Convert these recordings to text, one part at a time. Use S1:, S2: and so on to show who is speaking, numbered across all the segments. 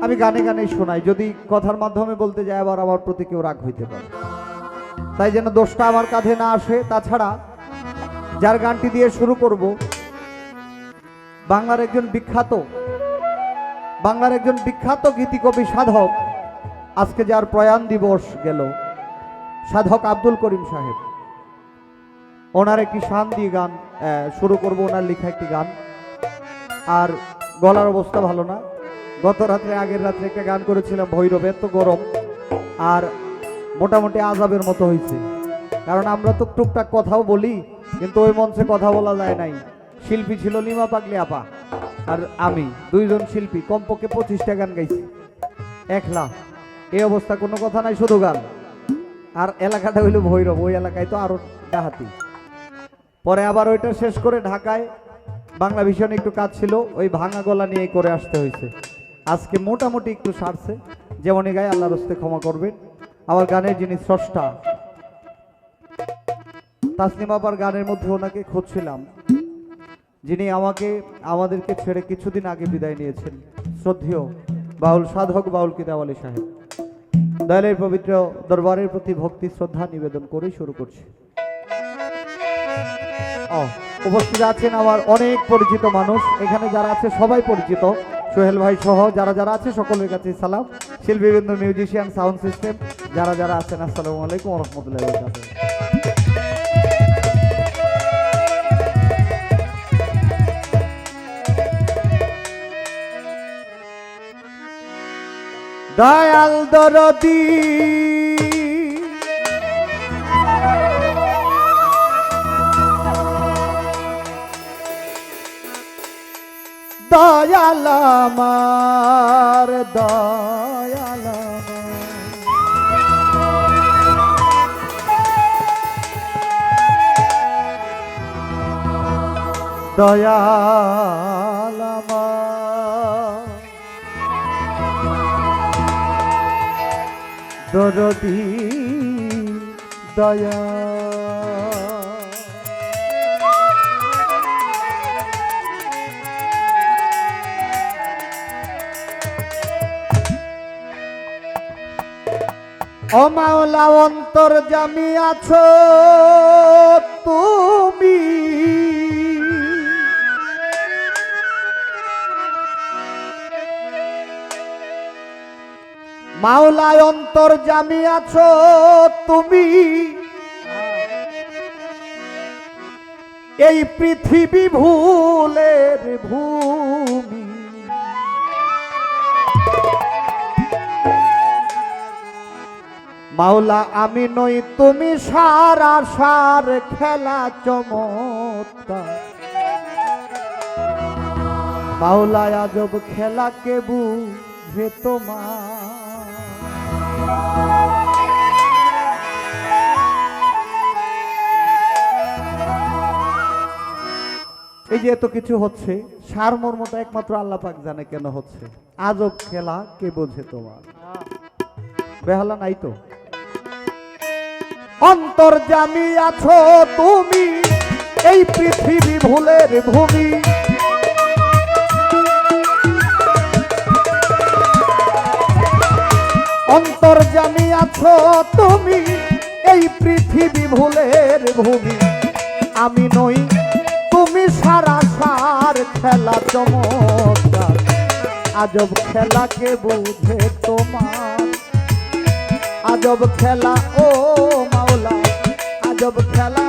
S1: আমি গানে গানে শোনাই, যদি কথার মাধ্যমে বলতে যাই আবার আমার প্রতি কেউ রাগ হইতে পারে, তাই যেন দোষটা আমার কাঁধে না আসে। তাছাড়া যার গানটি দিয়ে শুরু করব, বাংলার একজন বিখ্যাত গীতিকবি সাধক, আজকে যার প্রয়াণ দিবস গেল, সাধক আব্দুল করিম সাহেব, ওনার একটি শান দিয়ে গান শুরু করব, ওনার লেখা একটি গান। আর গলার অবস্থা ভালো না, গত রাত্রে আগের রাত্রে একটা গান করেছিলাম ভৈরবে, এত গরম আর মোটামুটি আজাবের মতো হয়েছে। কারণ আমরা তো টুকটাক কথাও বলি, কিন্তু ওই মঞ্চে কথা বলা যায় নাই। শিল্পী ছিল লিমা পাগলি আপা আর আমি, দুইজন শিল্পী, কমপক্ষে 25টা গান গাইছি একলা। এই অবস্থা, কোনো কথা নাই, শুধু গান। আর এলাকাটা হইল ভৈরব, ওই এলাকায় তো আরো ডাহাতি। পরে আবার ওইটা শেষ করে ঢাকায় বাংলা ভিশনে একটু কাজ ছিল, ওই ভাঙা গলা নিয়ে করে আসতে হয়েছে। আজকে মোটামুটি একটু সারছে, যেমনই গায়ে আল্লাহর হস্তে ক্ষমা করবেন। আমার গানের যিনি স্রষ্টা তাসনিম আপার গানের মধ্যে ওনাকে খুঁজছিলাম, যিনি আমাদেরকে ছেড়ে কিছুদিন আগে বিদায় নিয়েছেন, শ্রদ্ধেয় বাউল সাধক বাউল কিদাব আলী সাহেব। দয়ালের পবিত্র দরবারের প্রতি ভক্তি শ্রদ্ধা নিবেদন করে শুরু করছি। উপস্থিত আছেন আমার অনেক পরিচিত মানুষ, এখানে যারা আছে সবাই পরিচিত, সোহেল ভাই সহ যারা যারা আছে সকলের কাছে সালাম। শিল্পীবৃন্দ, মিউজিশিয়ান, সাউন্ড সিস্টেম যারা যারা আছেন, আসসালামু আলাইকুম ওয়া রাহমাতুল্লাহি ওয়া বারাকাতুহু। দয়াল দরদি দয়াল আমার, দয়াল দয়াল আমার দরদি দয়া। ও মাওলা অন্তর্যামী আছো তুমি, মাওলা অন্তর্যামী আছো তুমি, এই পৃথিবী ভুলের ভূমি। মাওলা আমি নই তুমি সারা সার খেলা চমৎকার, মাওলা আজব খেলা কে বুঝে তোমার। এই যে এত কিছু হচ্ছে, সার মর্মটা একমাত্র আল্লাহ পাক জানে কেন হচ্ছে। আজব খেলা কে বোঝে তোমার, বেহালা নাই তো। অন্তর্যামী আছো তুমি, এই পৃথিবী ভুলের ভূমি। অন্তর্যামী আছো তুমি, এই পৃথিবী ভুলের ভূমি। আমি নই তুমি সারা সার খেলা চমৎকার, আজব খেলা কে বুঝে তোমার। আজব খেলা ও মাওলা, আজব খেলা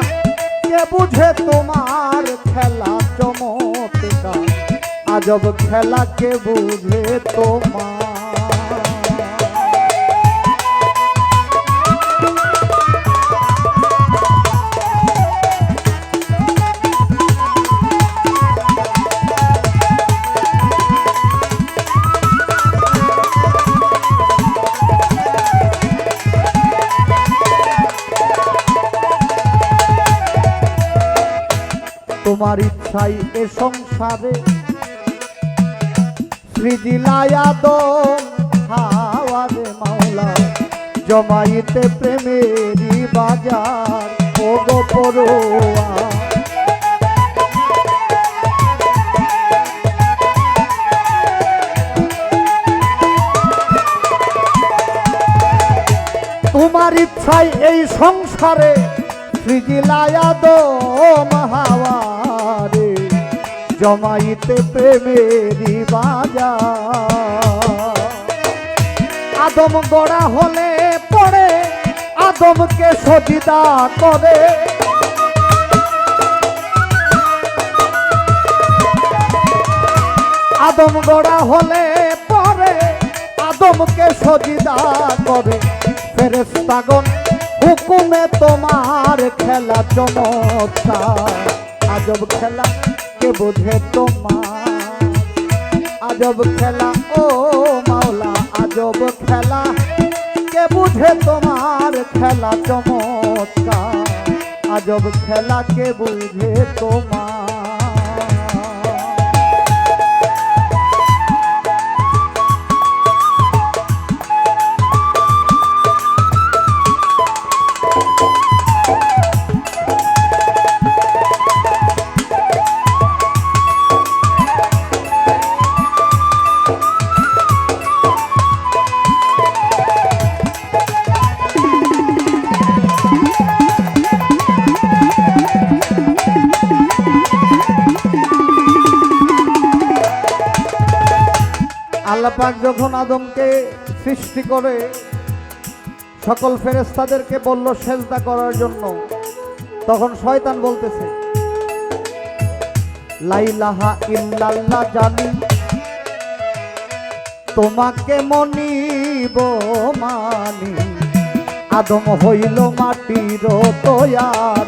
S1: কে বুঝে তোমার, খেলা চমৎকার, আজব খেলা কে বুঝে তোমার। তোমার ইচ্ছাই এ সংসারে সৃজিলায়াদ হাওয়ারে মাওলা, জমাইতে প্রেমেরই বাজার ও গো পড়ুয়া। তোমার ইচ্ছায় এই সংসারে সৃজিলায়া দো মহাওয়ারে জমাইতে প্রেমেরই বাজার। আদম গড়া হলে পড়ে আদমকে সজিদা করে, আদম গড়া হলে পরে আদমকে সজিদা করে। ফেরেশতাগণ হুকুমে তোমার খেলা চমৎকার, আজব খেলা কে বোঝে তোমার, আজব খেলা ও মাওলা আজব খেলা কে বুঝে তোমার খেলা চমৎকার, আজব খেলা কে বুঝে তোমার। আল্লাহ পাক যখন আদমকে সৃষ্টি করে সকল ফেরেশতাদেরকে বলল সেজদা করার জন্য, তখন শয়তান বলতেছে লা ইলাহা ইল্লাল্লাহ জানি তোমাকে মনিব মানি, আদম হইল মাটির তৈয়ার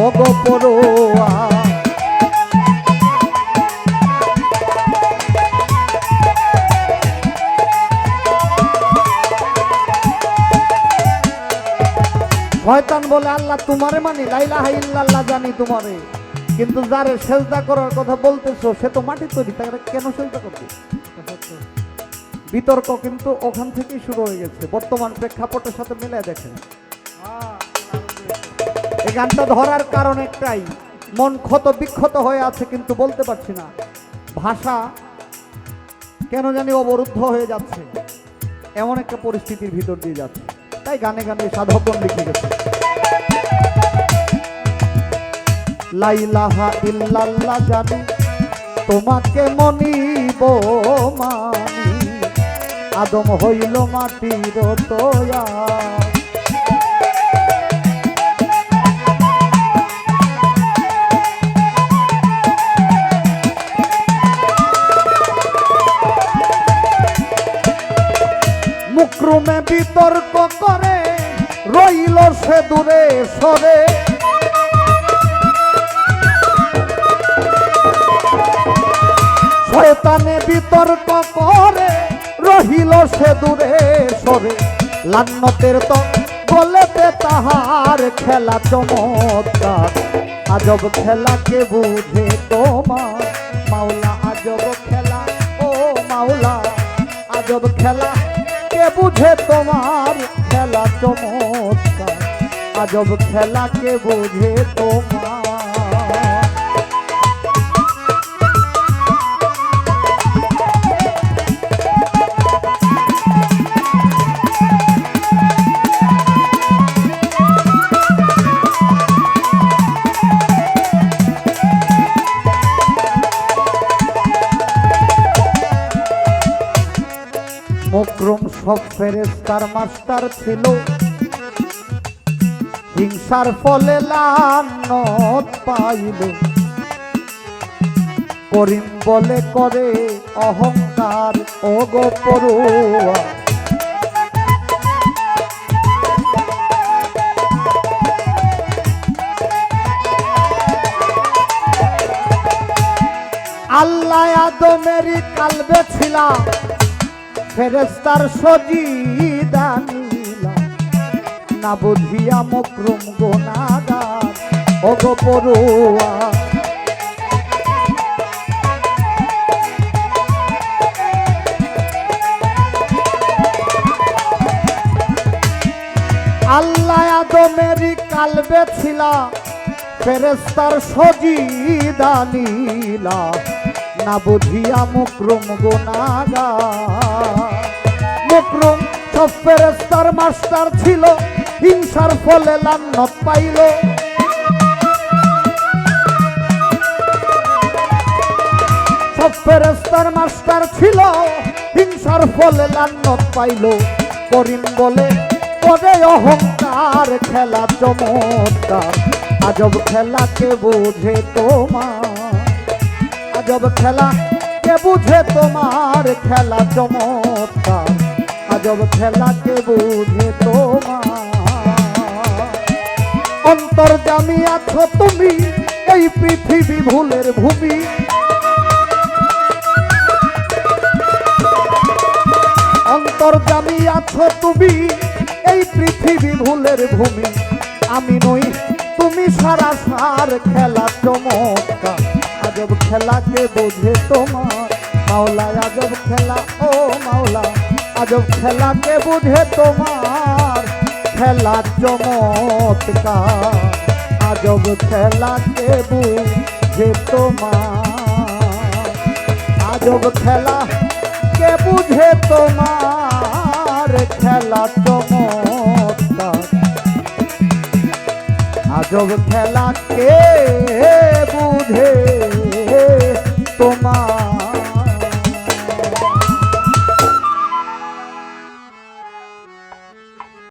S1: ওগো পরোয়ার। শয়তান বলে আল্লাহ তোমারে মানি, লা ইলাহা ইল্লাল্লাহ জানি তোমারে, কিন্তু যারে সেজদা করার কথা বলতেছো সে তো মাটি তৈরি, তাকে কেন সেজদা করবে? বিতর্ক কিন্তু ওখান থেকেই শুরু হয়ে গেছে। বর্তমান প্রেক্ষাপটের সাথে মিলে দেখেন, এই গানটা ধরার কারণ একটাই, মন ক্ষত বিক্ষত হয়ে আছে কিন্তু বলতে পারছি না, ভাষা কেন জানি অবরুদ্ধ হয়ে যাচ্ছে, এমন একটা পরিস্থিতির ভিতর দিয়ে যাচ্ছে, তাই গানে গানে সাধকগণ লিখে গেছে লা ইলাহা ইল্লাল্লাহ জানি তোমাকে মনিব মানি, আদম হইল মাটির তৈয়ার। মুকরুমে বিতর্ক করে রইল সে দূরে সরে, শয়তানে বিতর্ক করে রহিল সে দূরে সরে, লান্নতের তো বলেতে তাহার খেলা চমৎকার, আজব খেলা কে বুঝে তোমার মাওলা, আজব খেলা ও মাওলা আজব খেলা কে বুঝে তোমার খেলা চমৎকার, আজব খেলা কে বুঝে তোমার। মুকরুম সব ফেরেশতার মাস্টার ছিল, হিংসার ফলে লানত পাইল, করিম বলে করে অহংকার ওগো পরোয়া। আল্লাহ আদমেরই কালবে ছিলাম, ফেরেশতার সজিদা নিলাম, না বুঝিয়া মুকরুম গুনাহগার ওগো পরোয়া। আল্লাহ আদমেরই কালবে ছিলাম, ফেরেশতার সজিদা নিলাম, না বুঝিয়া মুকরুম গুনাহগার। মুকরুম সব ফেরেশতার মাস্টার ছিল, হিংসার ফলে লান্নত পাইল। সব ফেরেশতার মাস্টার ছিল, হিংসার ফলে লান্নত পাইল। করিম বলে পরে অহংকার, খেলা চমৎকার, আজব খেলা কে বুঝে তোমার, আজব খেলা কে বুঝে তোমার, খেলা চমৎকার, আজব খেলা কে বুঝে তোমার। অন্তর্যামী আছো তুমি এই পৃথিবী ভুলের ভূমি, অন্তর্যামী আছো তুমি এই পৃথিবী ভুলের ভূমি। আমি নই তুমি সারা সার, খেলা চমৎকার, আজব খেলা কে বোঝে তোমার। মাওলা আজব খেলা, ও মাওলা আজব খেলা কে বুঝে তোমার, খেলা চমৎকার, আজব খেলা কে বুঝে তোমার, আজব খেলা কে বুঝে তোমার, খেলা চমৎকার, আজব খেলা কে বুঝে তোমার।